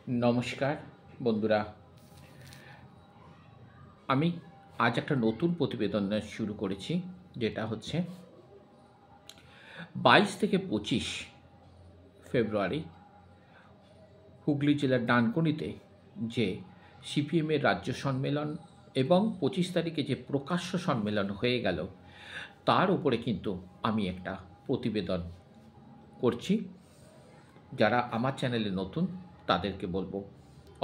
নমস্কার বন্ধুরা, আমি আজ একটা নতুন প্রতিবেদন শুরু করেছি, যেটা হচ্ছে 22 থেকে 25 ফেব্রুয়ারি হুগলি জেলার ডানকুনিতে যে সিপিএমের রাজ্য সম্মেলন এবং 25 তারিখে যে প্রকাশ্য সম্মেলন হয়ে গেল, তার উপরে কিন্তু আমি একটা প্রতিবেদন করছি। যারা আমার চ্যানেলে নতুন তাদেরকে বলবো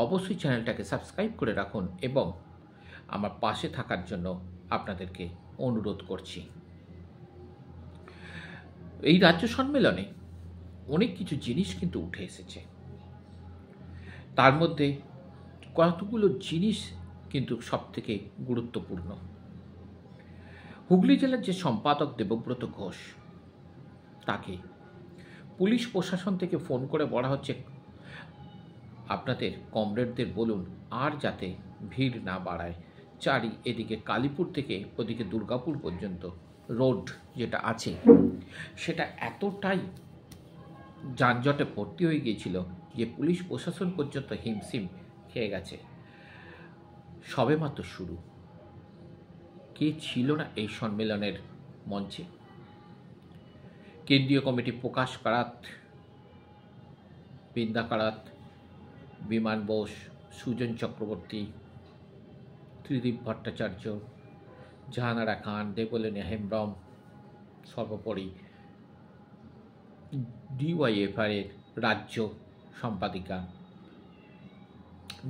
অবশ্যই চ্যানেলটাকে সাবস্ক্রাইব করে রাখুন এবং আমার পাশে থাকার জন্য আপনাদেরকে অনুরোধ করছি। এই রাজ্য সম্মেলনে অনেক কিছু জিনিস কিন্তু উঠে এসেছে, তার মধ্যে কতগুলো জিনিস কিন্তু সবথেকে গুরুত্বপূর্ণ। হুগলি জেলার যে সম্পাদক দেবব্রত ঘোষ, তাকে পুলিশ প্রশাসন থেকে ফোন করে বলা হচ্ছে আপনাদের কমরেডদের বলুন আর যাতে ভিড় না বাড়ায়। এদিকে কালীপুর থেকে ওদিকে দুর্গাপুর পর্যন্ত রোড যেটা আছে সেটা এতটাই যানজটে ভর্তি হয়ে গিয়েছিল যে পুলিশ প্রশাসন পর্যন্ত হিমশিম খেয়ে গেছে। সবেমাত্র শুরু, কে ছিল না এই সম্মেলনের মঞ্চে? কেন্দ্রীয় কমিটি প্রকাশ কারাত, বৃন্দা কারাত, বিমান বোস, সুজন চক্রবর্তী, ত্রিদীপ ভট্টাচার্য, জাহানারা খান, দেবলিনী হেমব্রম, সর্বোপরি ডিওয়াইএফআই এর রাজ্য সম্পাদিকা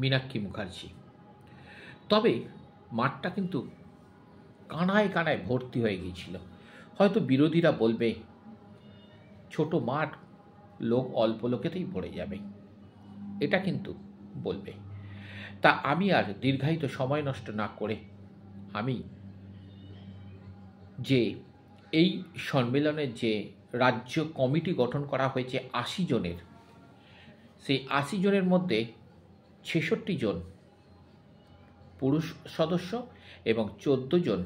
মীনাক্ষী মুখার্জি। তবে মাঠটা কিন্তু কানায় কানায় ভর্তি হয়ে গিয়েছিল। হয়তো বিরোধীরা বলবে ছোট মাঠ, লোক অল্প লোকেতেই ভরে যাবে, এটা কিন্তু বলবে। তা আমি আর দীর্ঘায়িত সময় নষ্ট না করে আমি যে এই সম্মেলনের যে রাজ্য কমিটি গঠন করা হয়েছে 80 জনের, সেই 80 জনের মধ্যে 66 জন পুরুষ সদস্য এবং 14 জন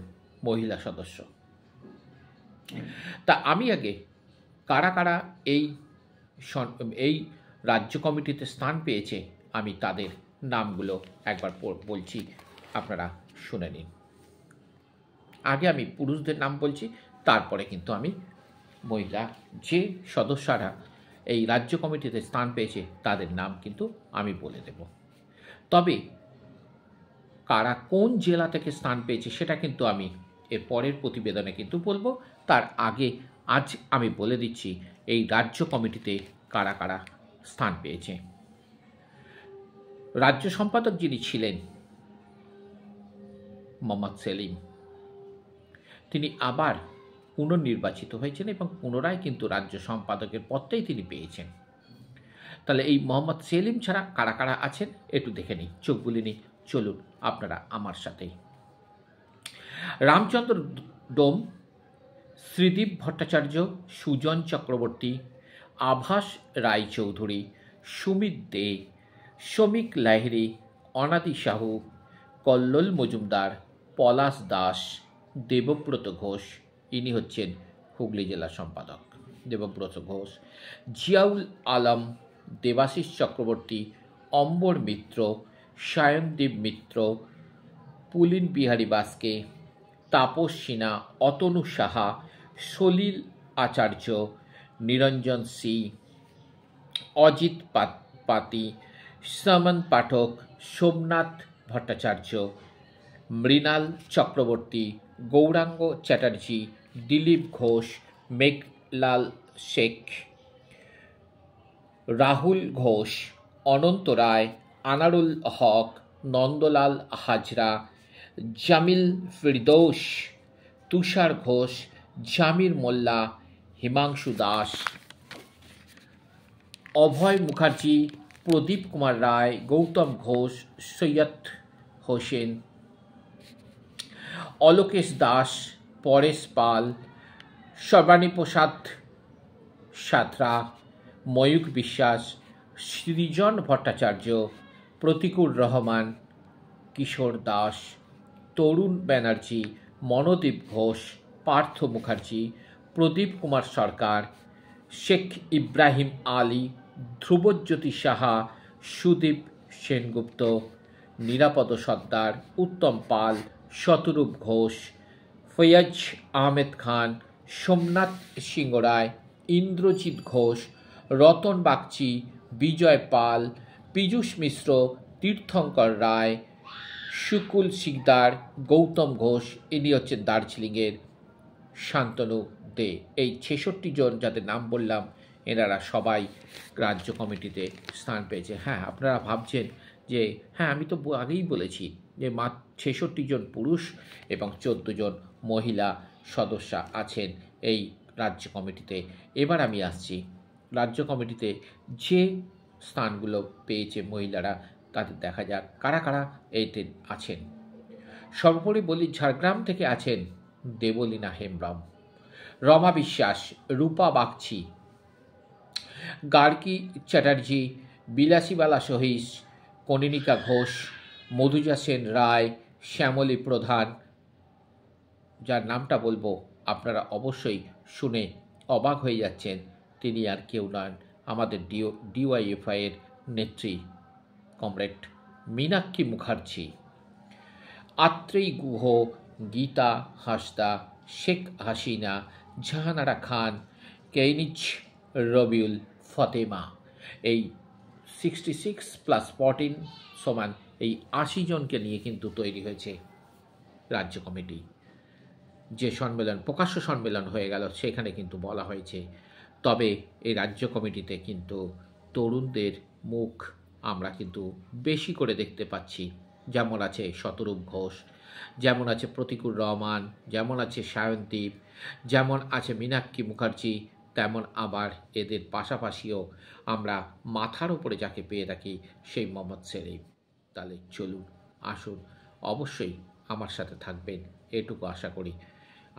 মহিলা সদস্য। তা আমি আগে কারা কারা এই রাজ্য কমিটিতে স্থান পেয়েছে আমি তাদের নামগুলো একবার বলছি, আপনারা শুনে নিন। আগে আমি পুরুষদের নাম বলছি, তারপরে কিন্তু আমি মহিলা যে সদস্যরা এই রাজ্য কমিটিতে স্থান পেয়েছে তাদের নাম কিন্তু আমি বলে দেব। তবে কারা কোন জেলা থেকে স্থান পেয়েছে সেটা কিন্তু আমি এর পরের প্রতিবেদনে কিন্তু বলবো। তার আগে আজ আমি বলে দিচ্ছি এই রাজ্য কমিটিতে কারা কারা স্থান পেয়েছে। রাজ্য সম্পাদক যিনি ছিলেন মোহাম্মদ সেলিম, তিনি আবার পুনর্নির্বাচিত হয়েছেন এবং পুনরায় কিন্তু রাজ্য সম্পাদকের পদটাই তিনি পেয়েছেন। তাহলে এই মোহাম্মদ সেলিম ছাড়া কারা কারা আছেন একটু দেখে নিই, চোখ বুলিনি, চলুন আপনারা আমার সাথেই। রামচন্দ্র ডোম, শ্রীদীপ ভট্টাচার্য, সুজন চক্রবর্তী, আভাস রায়চৌধুরী, সুমিত দে, শ্রমিক লাহিড়ী, অনাদি সাহু, কল্লোল মজুমদার, পলাশ দাস, দেবব্রত ঘোষ, ইনি হচ্ছেন হুগলি জেলা সম্পাদক দেবব্রত ঘোষ, জিয়াউল আলম, দেবাশিস চক্রবর্তী, অম্বর মিত্র, সায়নদীপ মিত্র, পুলিন বিহারী বাস্কে, তাপস সিনহা, অতনু সাহা, সলিল আচার্য, নিরঞ্জন সি, অজিত পাতি, সমন পাঠক, সোমনাথ ভট্টাচার্য, মৃণাল চক্রবর্তী, গৌরাঙ্গ চ্যাটার্জি, দিলীপ ঘোষ, মেঘলাল শেখ, রাহুল ঘোষ, অনন্ত রায়, আনারুল হক, নন্দলাল হাজরা, জামিল ফিরদৌস, তুষার ঘোষ, জামির মোল্লা, হিমাংশু দাস, অভয় মুখার্জি, প্রদীপ কুমার রায়, গৌতম ঘোষ, সৈয়দ হোসেন, অলোকেশ দাস, পরেশ পাল, সর্বাণী প্রসাদ সাঁতরা, ময়ূক বিশ্বাস, সৃজন ভট্টাচার্য, প্রতিকুর রহমান, কিশোর দাস, তরুণ ব্যানার্জি, মনোদীপ ঘোষ, পার্থ মুখার্জি, প্রদীপ কুমার সরকার, শেখ ইব্রাহিম আলী, ধ্রুবজ্যোতি সাহা, সুদীপ সেনগুপ্ত, নিরাপদ সর্দার, উত্তম পাল, শতরূপ ঘোষ, ফৈয়াজ আহমেদ খান, সোমনাথ সিংহ রায়, ইন্দ্রজিৎ ঘোষ, রতন বাগচি, বিজয় পাল, পীযূষ মিশ্র, তীর্থঙ্কর রায়, শুকুল শিকদার, গৌতম ঘোষ, ইনি হচ্ছেন দার্জিলিংয়ের, শান্তনু দে। এই ৬৬ জন যাদের নাম বললাম এনারা সবাই রাজ্য কমিটিতে স্থান পেয়েছে। হ্যাঁ, আপনারা ভাবছেন যে হ্যাঁ আমি তো আগেই বলেছি যে মাত্র ৬৬ জন পুরুষ এবং ১৪ জন মহিলা সদস্যা আছেন এই রাজ্য কমিটিতে। এবার আমি আসছি রাজ্য কমিটিতে যে স্থানগুলো পেয়েছে মহিলারা, তাদের দেখা যাক কারা কারা এতে আছেন। সর্বোপরি বলি, ঝাড়গ্রাম থেকে আছেন দেবলীনা হেমব্রম, রমা বিশ্বাস, রূপা বাগচি, গার্গী চ্যাটার্জি, বিলাসীবালা সহিস, কনিনিকা ঘোষ, মধুজা সেন রায়, শ্যামলী প্রধান, যার নামটা বলবো আপনারা অবশ্যই শুনে অবাক হয়ে যাচ্ছেন, তিনি আর কেউ নন, আমাদের ডিওয়াইএফআই এর নেত্রী কমরেড মীনাক্ষী মুখার্জি। আত্রেয়ী গুহ, গীতা হাসদা, শেখ হাসিনা, জাহানারা খান, কেইনিচ রবিউল ফতেমা। এই 66+14 সমান এই ৮০ জনকে নিয়ে কিন্তু তৈরি হয়েছে রাজ্য কমিটি। যে সম্মেলন, প্রকাশ্য সম্মেলন হয়ে গেল, সেখানে কিন্তু বলা হয়েছে। তবে এই রাজ্য কমিটিতে কিন্তু তরুণদের মুখ আমরা কিন্তু বেশি করে দেখতে পাচ্ছি। যেমন আছে শতরূপ ঘোষ, যেমন আছে প্রতিকুর রহমান, যেমন আছে সায়নদীপ, যেমন আছে মীনাক্ষী মুখার্জি, তেমন আবার এদের পাশাপাশিও আমরা মাথার উপরে যাকে পেয়ে থাকি সেই মোহাম্মদ সেলিম। তাহলে চলুন, আসুন, অবশ্যই আমার সাথে থাকবেন এটুকু আশা করি।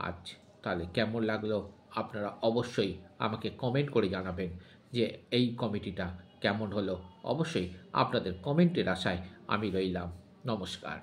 আজ তাহলে কেমন লাগলো আপনারা অবশ্যই আমাকে কমেন্ট করে জানাবেন যে এই কমিটিটা কেমন হলো। অবশ্যই আপনাদের কমেন্টের আশায় আমি রইলাম। নমস্কার।